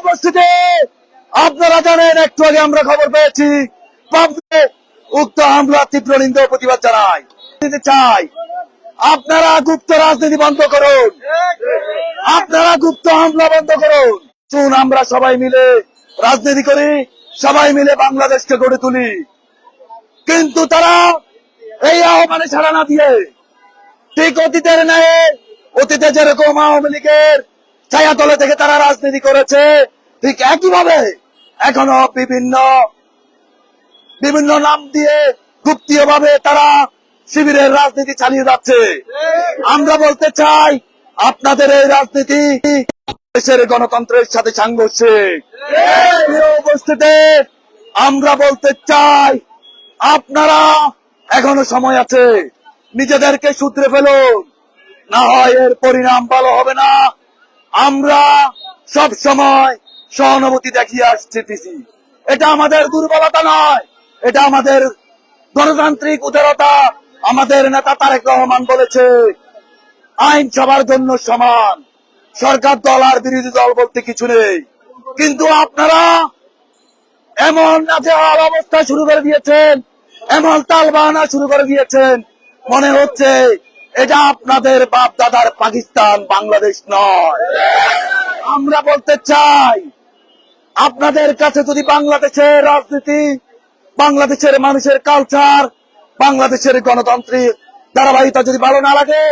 উপস্থিতি, আপনারা জানেন একটু আগে আমরা খবর পেয়েছি পাবনায় উক্ত হামলা তীব্র নিন্দা ও প্রতিবাদ জানাই চাই। আপনারা গুপ্ত রাজনীতি বন্ধ করুন, আপনারা গুপ্ত হামলা বন্ধ করুন। শুন, আমরা সবাই মিলে রাজনীতি করি, সবাই মিলে বাংলাদেশকে গড়ে তুলি। কিন্তু তারা এই আহ্বানে সাড়া না দিয়ে ঠিক অতীতের ন্যায়, অতীতে যেরকম আওয়ামী লীগের ছায়াতলে থেকে তারা রাজনীতি করেছে, ঠিক একইভাবে এখনো বিভিন্ন নাম দিয়ে গুপ্তীয় ভাবে তারা শিবিরের রাজনীতি চালিয়ে যাচ্ছে। আমরা বলতে চাই, আপনাদের এই রাজনীতি দেশের গণতন্ত্রের সাথে সাংঘর্ষিক। উপস্থিতি, আমরা বলতে চাই, আপনারা এখনো সময় আছে, নিজেদেরকে শুধরে ফেলুন, না হয় এর পরিণাম ভালো হবে না। আমরা সব সময় সহানুভূতি দেখিয়ে আসতেছি, এটা আমাদের দুর্বলতা নয়, এটা আমাদের গণতান্ত্রিক উদারতা। আমাদের নেতা তারেক রহমান বলেছে, আইন সবার জন্য সমান, সরকার দল আর বিরোধী দল বলতে কিছু নেই। কিন্তু আপনারা এমন নাজেহাল অবস্থা শুরু করে দিয়েছেন, এমন তালবাহানা শুরু করে দিয়েছেন, মনে হচ্ছে এটা আপনাদের বাপ দাদার পাকিস্তান, বাংলাদেশ নয়। আমরা বলতে চাই, আপনাদের কাছে যদি বাংলাদেশের রাজনীতি, বাংলাদেশের মানুষের কালচার, বাংলাদেশের গণতান্ত্রিক ধারাবাহিকতা যদি ভালো না লাগে,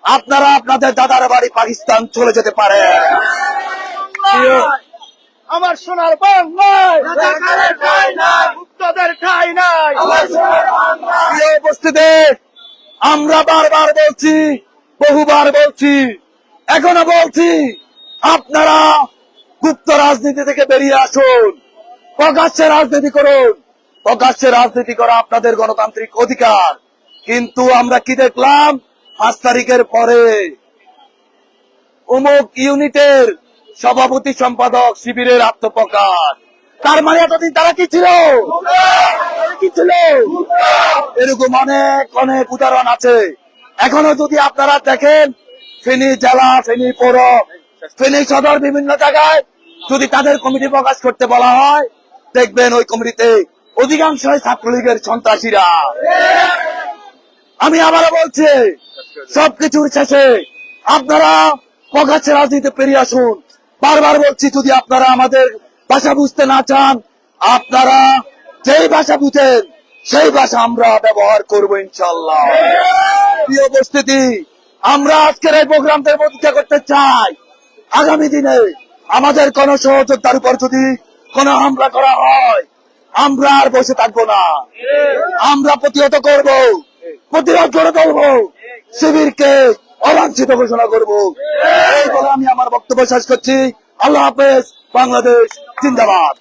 আপনারা আপনাদের দাদার বাড়ি পাকিস্তান চলে যেতে পারে। আমার সোনার বাংলায় মুক্তদের ঠাঁই নাই। উপস্থিতি, আমরা বারবার বলছি, বহুবার বলছি, এখনো বলছি, আপনারা গুপ্ত রাজনীতি থেকে বেরিয়ে আসুন, প্রকাশ্যে রাজনীতি করুন। প্রকাশ্যে রাজনীতি করা আপনাদের গণতান্ত্রিক অধিকার। কিন্তু আমরা কি দেখলাম 5 তারিখের পরে অমুক ইউনিটের সভাপতি সম্পাদক শিবিরের আত্মপ্রকাশ। তার মানে এতদিন তারা কি ছিল? এরকম অনেক অনেক উদাহরণ আছে। এখনো যদি আপনারা দেখেন, ফেনী জেলা, ফেনী পৌর, ফেনী সদর বিভিন্ন জায়গায় যদি তাদের কমিটি প্রকাশ করতে বলা হয়, দেখবেন ওই কমিটিতে অধিকাংশ ছাত্রলীগের সন্ত্রাসীরা। আমি আবারও বলছি, সবকিছুর শেষে আপনারা প্রকাশ্যে রাজনীতিতে পেরিয়ে আসুন। বারবার বলছি, যদি আপনারা আমাদের ভাষা বুঝতে না চান, আপনারা যেই ভাষা বুঝেন সেই ভাষা আমরা ব্যবহার করবো ইনশাল্লাহ। প্রিয় উপস্থিতি, আমরা আজকের এই প্রোগ্রামদের প্রতিষ্ঠা করতে চাই, আগামী দিনে আমাদের কোন সহযোদ্ধার উপর যদি কোন হামলা করা হয়, আমরা আর বসে থাকবো না, আমরা প্রতিহত করব, প্রতিরোধ করে তুলবো, শিবিরকে অবাঞ্ছিত ঘোষণা করবো। এই বলে আমি আমার বক্তব্য শেষ করছি। আল্লাহ হাফেজ। বাংলাদেশ জিন্দাবাদ।